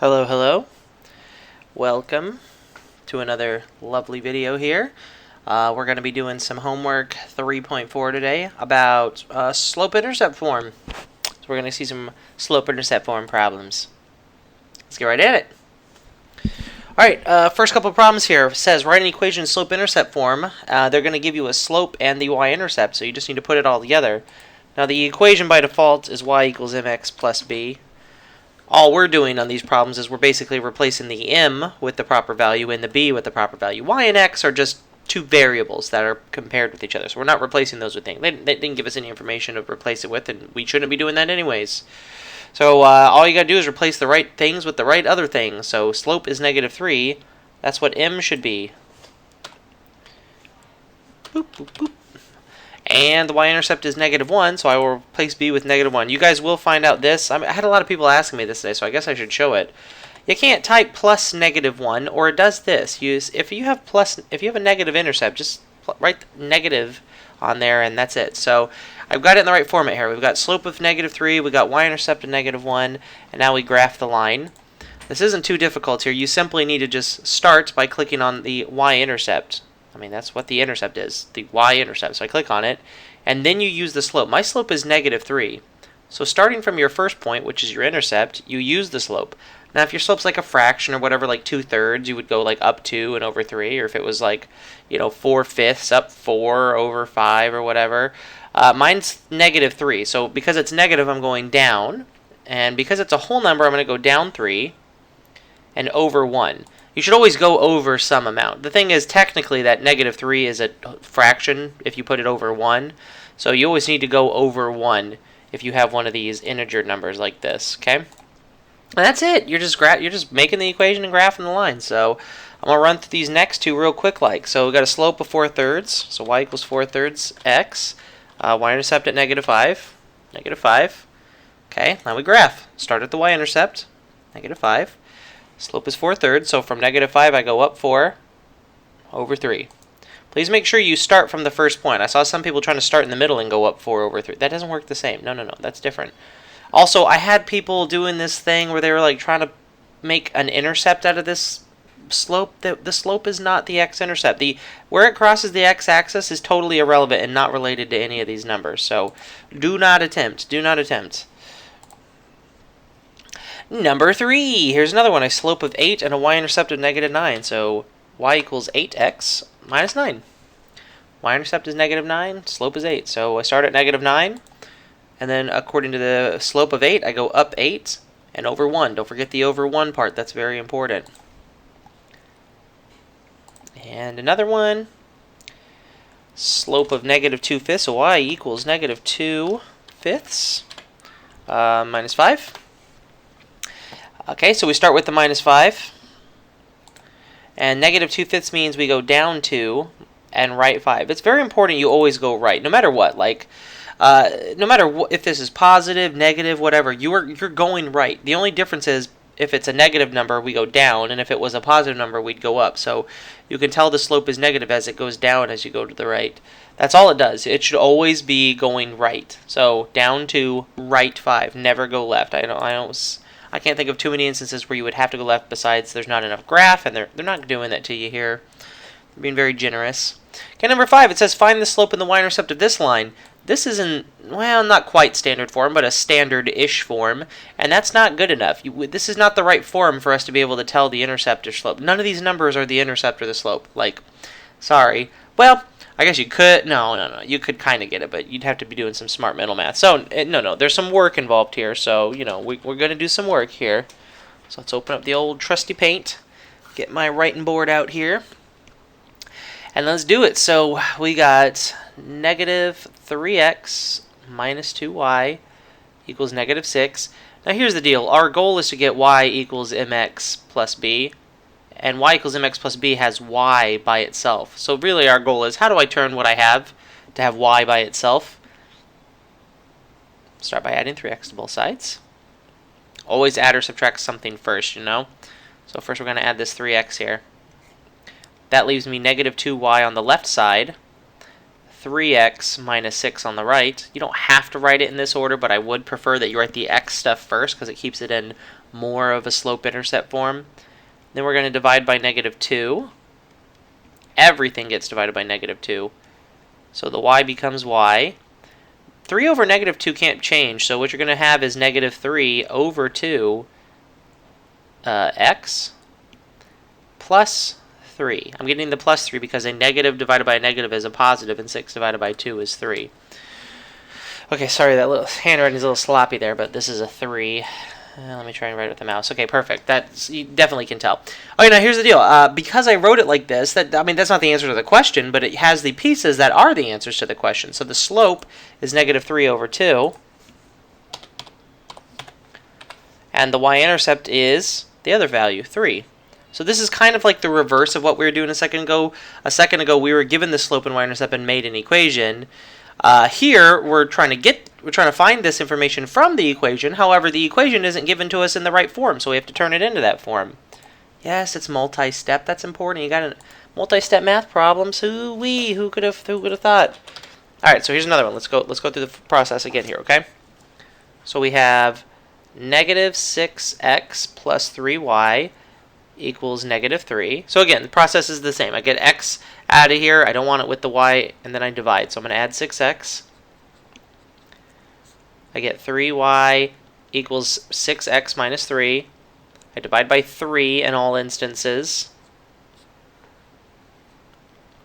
Hello, hello. Welcome to another lovely video here. We're going to be doing some homework 3.4 today about slope-intercept form. So we're going to see some slope-intercept form problems. Let's get right at it. Alright, first couple of problems here. It says write an equation in slope-intercept form. They're going to give you a slope and the y-intercept, so you just need to put it all together. Now the equation by default is y equals mx plus b. All we're doing on these problems is we're basically replacing the m with the proper value and the b with the proper value. Y and x are just two variables that are compared with each other, so we're not replacing those with things. They didn't give us any information to replace it with, and we shouldn't be doing that anyways. So all you got to do is replace the right things with the right other things. So slope is -3. That's what m should be. Boop, boop, boop. And the y-intercept is -1, so I will replace b with -1. You guys will find out this. I had a lot of people asking me this today, so I guess I should show it. You can't type plus -1, or it does this. If you have a negative intercept, just write negative on there, and that's it. So I've got it in the right format here. We've got slope of -3, we got y-intercept of -1, and now we graph the line. This isn't too difficult here. You simply need to just start by clicking on the y-intercept. I mean, that's what the intercept is, the y-intercept. So I click on it, and then you use the slope. My slope is -3. So starting from your first point, which is your intercept, you use the slope. Now, if your slope's like a fraction or whatever, like 2/3, you would go like up 2 and over 3. Or if it was like, 4/5 up 4 over 5 or whatever. Mine's -3. So because it's negative, I'm going down. And because it's a whole number, I'm going to go down 3 and over 1. You should always go over some amount. The thing is, technically, that -3 is a fraction if you put it over 1. So you always need to go over 1 if you have one of these integer numbers like this, okay? And that's it. You're just making the equation and graphing the line. So I'm going to run through these next two real quick like. So we've got a slope of 4/3. So y equals 4/3 x. Y-intercept at -5. -5. Okay, now we graph. Start at the y-intercept. -5. Slope is 4/3, so from -5 I go up 4 over 3. Please make sure you start from the first point. I saw some people trying to start in the middle and go up 4 over 3. That doesn't work the same. No, that's different. Also, I had people doing this thing where they were like trying to make an intercept out of this slope. The slope is not the x-intercept. Where it crosses the x-axis is totally irrelevant and not related to any of these numbers. So do not attempt. Do not attempt. Number 3. Here's another one. A slope of 8 and a y-intercept of -9. So y equals 8x minus 9. Y-intercept is -9. Slope is 8. So I start at -9. And then according to the slope of 8, I go up 8 and over 1. Don't forget the over 1 part. That's very important. And another one. Slope of -2/5. So y equals -2/5 minus 5. Okay, so we start with the -5. And -2/5 means we go down 2 and right 5. It's very important you always go right, no matter what. Like, no matter if this is positive, negative, whatever, you're going right. The only difference is if it's a negative number, we go down, and if it was a positive number, we'd go up. So you can tell the slope is negative as it goes down as you go to the right. That's all it does. It should always be going right. So down 2, right 5. Never go left. I can't think of too many instances where you would have to go left besides there's not enough graph, and they're not doing that to you here. They're being very generous. Okay, number 5, it says find the slope and the y-intercept of this line. This isn't, well, not quite standard form, but a standard-ish form, and that's not good enough. This is not the right form for us to be able to tell the intercept or slope. None of these numbers are the intercept or the slope. Like, sorry. Well, I guess you could, no, you could kind of get it, but you'd have to be doing some smart mental math. So, no, there's some work involved here, so, we're going to do some work here. So let's open up the old trusty paint, get my writing board out here, and let's do it. So we got -3x minus 2y equals -6. Now here's the deal. Our goal is to get y equals mx plus b. And y equals mx plus b has y by itself. So really our goal is, how do I turn what I have to have y by itself? Start by adding 3x to both sides. Always add or subtract something first, So first we're going to add this 3x here. That leaves me -2y on the left side. 3x minus 6 on the right. You don't have to write it in this order, but I would prefer that you write the x stuff first because it keeps it in more of a slope-intercept form. Then we're going to divide by negative 2. Everything gets divided by negative 2. So the y becomes y. 3 over negative 2 can't change, so what you're going to have is negative 3 over 2 x plus 3. I'm getting the plus 3 because a negative divided by a negative is a positive, and 6 divided by 2 is 3. Okay, sorry, that little handwriting is a little sloppy there, but this is a 3. Let me try and write it with the mouse. Okay, perfect. You definitely can tell. Okay, now here's the deal. Because I wrote it like this, that's not the answer to the question, but it has the pieces that are the answers to the question. So the slope is negative 3 over 2. And the y-intercept is the other value, 3. So this is kind of like the reverse of what we were doing a second ago. A second ago, we were given the slope and y-intercept and made an equation. Here, we're trying to find this information from the equation. However, the equation isn't given to us in the right form, so we have to turn it into that form. Yes, it's multi-step. That's important. You got a multi-step math problems. Who could have thought? All right, so here's another one. Let's go through the process again here, okay? So we have negative 6x plus 3y equals negative 3. So again, the process is the same. I get x out of here. I don't want it with the y, and then I divide. So I'm going to add 6x. I get 3y equals 6x minus 3. I divide by 3 in all instances.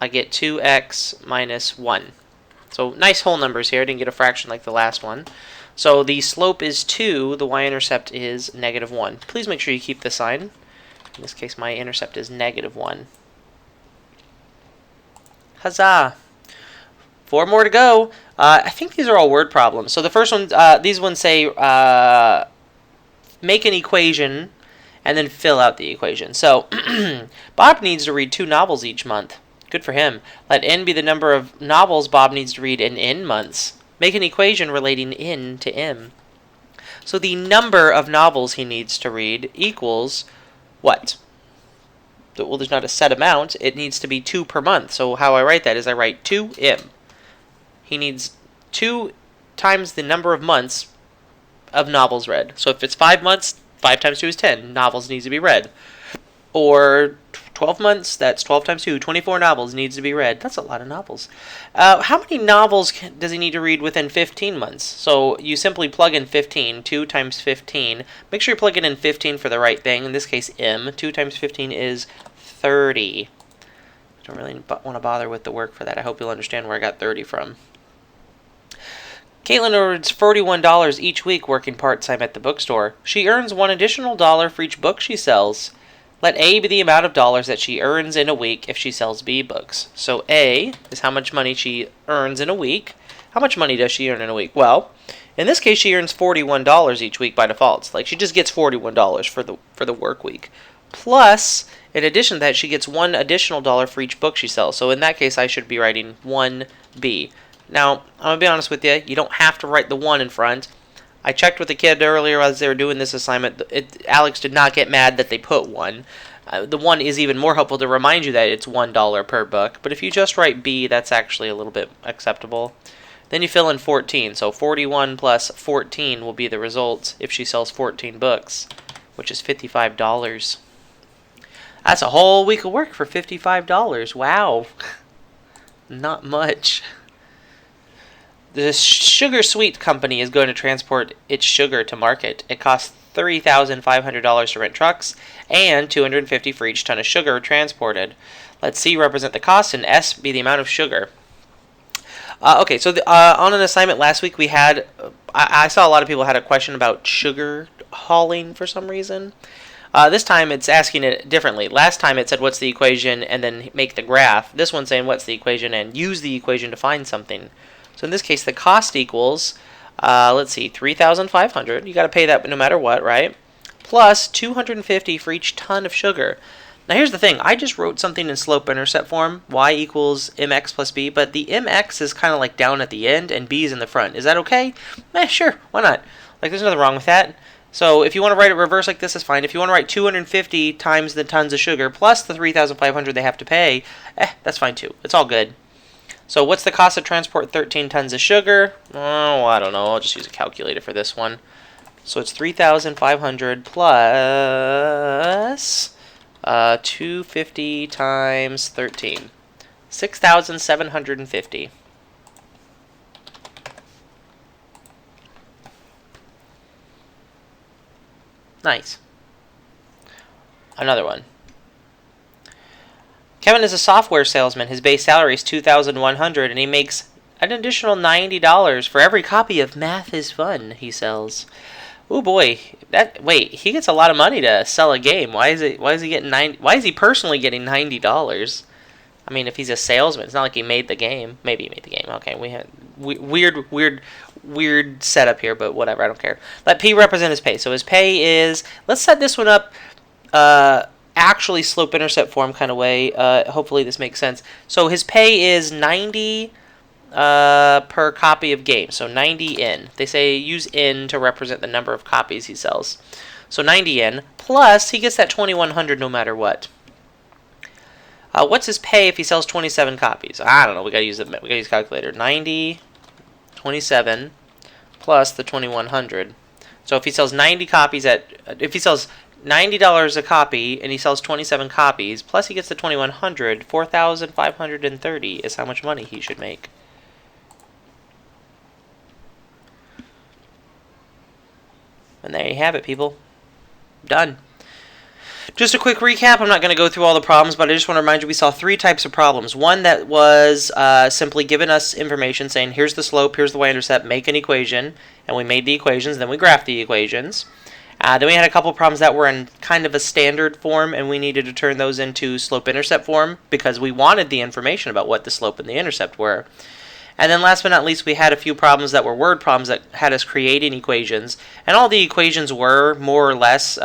I get 2x minus 1. So nice whole numbers here. I didn't get a fraction like the last one. So the slope is 2. The y-intercept is negative 1. Please make sure you keep the sign. In this case, my intercept is negative 1. Huzzah! 4 more to go. I think these are all word problems. So the first one, these ones say make an equation and then fill out the equation. So Bob needs to read 2 novels each month. Good for him. Let n be the number of novels Bob needs to read in n months. Make an equation relating n to m. So the number of novels he needs to read equals what? Well, there's not a set amount. It needs to be 2 per month. So how I write that is I write 2m. He needs 2 times the number of months of novels read. So if it's 5 months, 5 times 2 is 10. Novels needs to be read. Or 12 months, that's 12 times 2. 24 novels needs to be read. That's a lot of novels. How many novels does he need to read within 15 months? So you simply plug in 15. 2 times 15. Make sure you plug it in 15 for the right thing. In this case, m. 2 times 15 is 30. I don't really want to bother with the work for that. I hope you'll understand where I got 30 from. Caitlin earns $41 each week working part-time at the bookstore. She earns $1 additional for each book she sells. Let A be the amount of dollars that she earns in a week if she sells B books. So A is how much money she earns in a week. How much money does she earn in a week? Well, in this case, she earns $41 each week by default. Like, she just gets $41 for the work week. Plus, in addition to that, she gets $1 additional for each book she sells. So in that case, I should be writing 1B. Now, I'm going to be honest with you. You don't have to write the 1 in front. I checked with the kid earlier as they were doing this assignment. Alex did not get mad that they put 1. The 1 is even more helpful to remind you that it's $1 per book. But if you just write B, that's actually a little bit acceptable. Then you fill in 14. So 41 plus 14 will be the result if she sells 14 books, which is $55. That's a whole week of work for $55. Wow. Not much. The Sugar Sweet Company is going to transport its sugar to market. It costs $3,500 to rent trucks and $250 for each ton of sugar transported. Let C represent the cost and S be the amount of sugar. Okay, so on an assignment last week we had, I saw a lot of people had a question about sugar hauling for some reason. This time it's asking it differently. Last time it said what's the equation and then make the graph. This one's saying what's the equation and use the equation to find something. So in this case, the cost equals, let's see, $3,500. You got to pay that no matter what, right? Plus $250 for each ton of sugar. Now here's the thing. I just wrote something in slope-intercept form, y equals mx plus b, but the mx is kind of like down at the end and b is in the front. Is that okay? Sure, why not? Like, there's nothing wrong with that. So if you want to write it reverse like this, that's fine. If you want to write 250 times the tons of sugar plus the $3,500 they have to pay, that's fine too. It's all good. So what's the cost to transport 13 tons of sugar? Oh, I don't know. I'll just use a calculator for this one. So it's 3,500 plus 250 times 13. 6,750. Nice. Another one. Kevin is a software salesman. His base salary is $2,100, and he makes an additional $90 for every copy of Math is Fun he sells. Oh boy, wait, he gets a lot of money to sell a game. Why is he getting why is he personally getting $90? I mean, if he's a salesman, it's not like he made the game. Maybe he made the game. Okay, we had weird setup here, but whatever, I don't care. Let P represent his pay. So his pay is, let's set this one up actually slope-intercept form kind of way. Hopefully this makes sense. So his pay is 90 per copy of game. So 90 in. They say use in to represent the number of copies he sells. So 90 in, plus he gets that 2,100 no matter what. What's his pay if he sells 27 copies? I don't know. We gotta use calculator. 90, 27, plus the 2,100. So if he sells 90 copies if he sells $90 a copy and he sells 27 copies, plus he gets the 2,100, 4,530 is how much money he should make. And there you have it, people. Done. Just a quick recap. I'm not going to go through all the problems, but I just want to remind you we saw 3 types of problems. One that was simply giving us information saying here's the slope, here's the y-intercept, make an equation, and we made the equations, then we graphed the equations. Then we had a couple problems that were in kind of a standard form, and we needed to turn those into slope-intercept form because we wanted the information about what the slope and the intercept were. And then last but not least, we had a few problems that were word problems that had us creating equations. And all the equations were more or less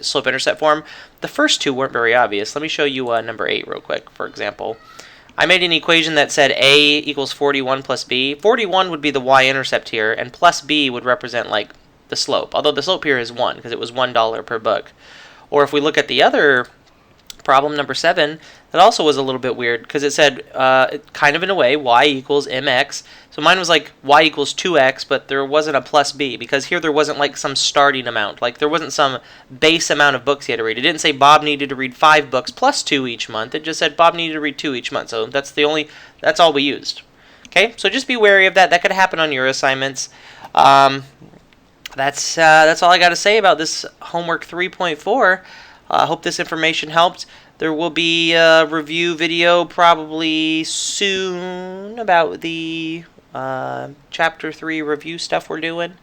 slope-intercept form. The first 2 weren't very obvious. Let me show you number 8 real quick, for example. I made an equation that said A equals 41 plus B. 41 would be the y-intercept here, and plus B would represent like the slope. Although the slope here is 1, because it was $1 per book. Or if we look at the other problem, number 7, that also was a little bit weird because it said, kind of in a way, y equals mx. So mine was like y equals 2x, but there wasn't a plus b because here there wasn't like some starting amount. Like there wasn't some base amount of books he had to read. It didn't say Bob needed to read 5 books plus 2 each month. It just said Bob needed to read 2 each month. So that's all we used. Okay, so just be wary of that. That could happen on your assignments. That's all I got to say about this homework 3.4. I hope this information helped. There will be a review video probably soon about the Chapter 3 review stuff we're doing.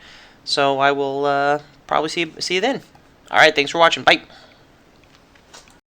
So I will probably see you then. All right, thanks for watching. Bye.